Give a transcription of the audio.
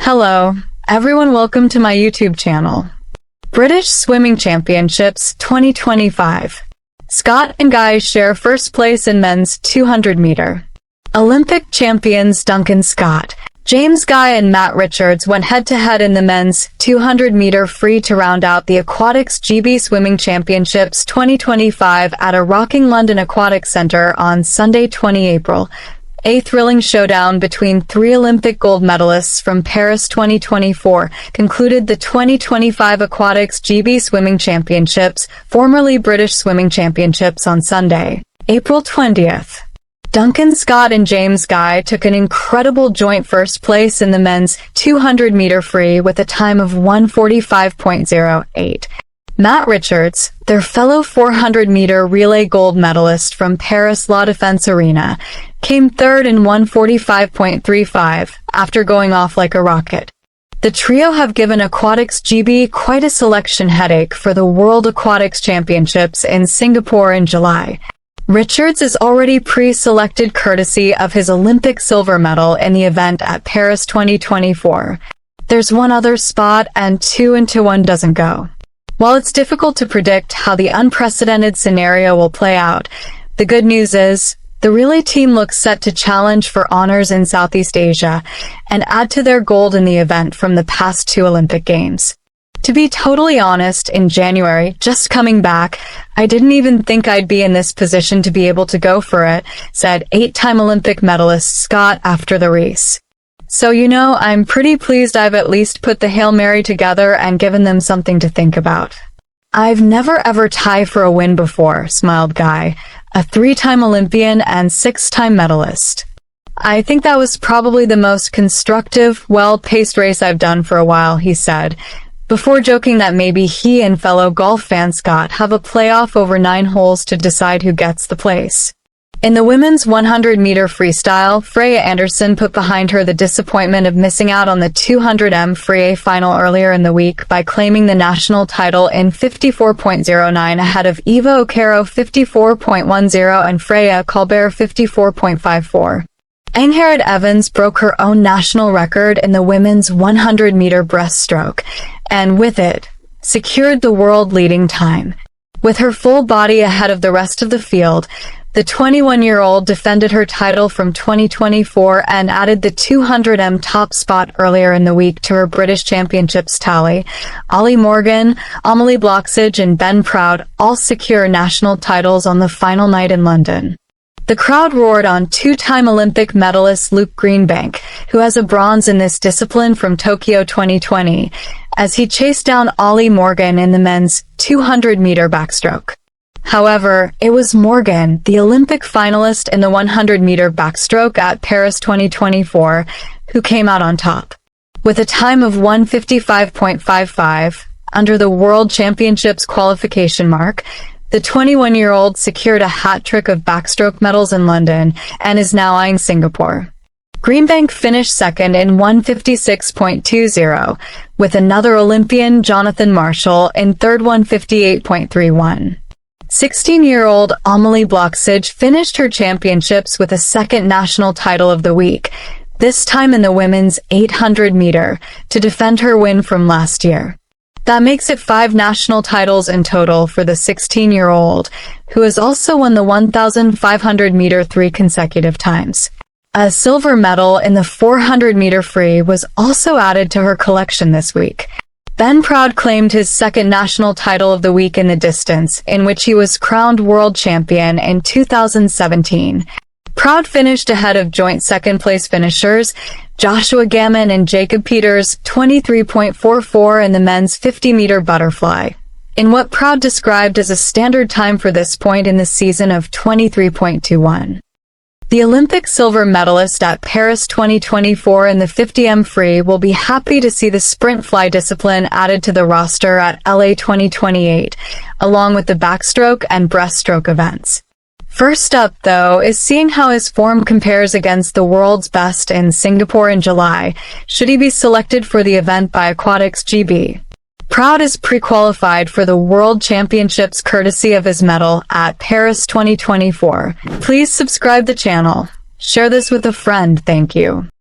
Hello, everyone, welcome to my YouTube channel. British Swimming Championships 2025. Scott and Guy share first place in men's 200 meter. Olympic champions Duncan Scott, James Guy and Matt Richards went head-to-head in the men's 200 meter free to round out the Aquatics GB Swimming Championships 2025 at a rocking London Aquatics Centre on Sunday, 20 April. A thrilling showdown between three Olympic gold medalists from Paris 2024 concluded the 2025 Aquatics GB Swimming Championships, formerly British Swimming Championships, on Sunday, April 20th. Duncan Scott and James Guy took an incredible joint first place in the men's 200 meter free with a time of 1:45.08. Matt Richards, their fellow 400 meter relay gold medalist from Paris La Défense Arena, came third in 1:45.35 after going off like a rocket. The trio have given Aquatics GB quite a selection headache for the World Aquatics Championships in Singapore in July. Richards is already pre-selected courtesy of his Olympic silver medal in the event at Paris 2024. There's one other spot and 2-1 doesn't go. While it's difficult to predict how the unprecedented scenario will play out, the good news is the relay team looks set to challenge for honors in Southeast Asia and add to their gold in the event from the past two Olympic Games. To be totally honest, in January, just coming back, I didn't even think I'd be in this position to be able to go for it, said 8-time Olympic medalist Scott after the race. So I'm pretty pleased I've at least put the Hail Mary together and given them something to think about. I've never ever tied for a win before, smiled Guy, a 3-time Olympian and 6-time medalist. I think that was probably the most constructive, well-paced race I've done for a while, he said, before joking that maybe he and fellow golf fan Scott have a playoff over 9 holes to decide who gets the place. In the women's 100-meter freestyle, Freya Anderson put behind her the disappointment of missing out on the 200m free final earlier in the week by claiming the national title in 54.09 ahead of Eva Okero 54.10 and Freya Colbert 54.54. Angharad Evans broke her own national record in the women's 100-meter breaststroke, and with it, secured the world-leading time. With her full body ahead of the rest of the field, the 21-year-old defended her title from 2024 and added the 200m top spot earlier in the week to her British Championships tally. Ollie Morgan, Amelie Bloxage, and Ben Proud all secure national titles on the final night in London. The crowd roared on 2-time Olympic medalist Luke Greenbank, who has a bronze in this discipline from Tokyo 2020, as he chased down Ollie Morgan in the men's 200-meter backstroke. However, it was Morgan, the Olympic finalist in the 100-meter backstroke at Paris 2024, who came out on top. With a time of 1:55.55, under the World Championships qualification mark, the 21-year-old secured a hat-trick of backstroke medals in London and is now eyeing Singapore. Greenbank finished second in 1:56.20, with another Olympian, Jonathan Marshall, in third 1:58.31. 16-year-old Amelie Bloxage finished her championships with a second national title of the week, this time in the women's 800-meter, to defend her win from last year. That makes it 5 national titles in total for the 16-year-old, who has also won the 1,500-meter 3 consecutive times. A silver medal in the 400-meter free was also added to her collection this week. Ben Proud claimed his second national title of the week in the distance, in which he was crowned world champion in 2017. Proud finished ahead of joint second-place finishers Joshua Gammon and Jacob Peters, 23.44 in the men's 50-meter butterfly, in what Proud described as a standard time for this point in the season of 23.21. The Olympic silver medalist at Paris 2024 in the 50m free will be happy to see the sprint fly discipline added to the roster at LA 2028, along with the backstroke and breaststroke events. First up, though, is seeing how his form compares against the world's best in Singapore in July, should he be selected for the event by Aquatics GB. Proud is pre-qualified for the World Championships courtesy of his medal at Paris 2024. Please subscribe the channel. Share this with a friend, thank you.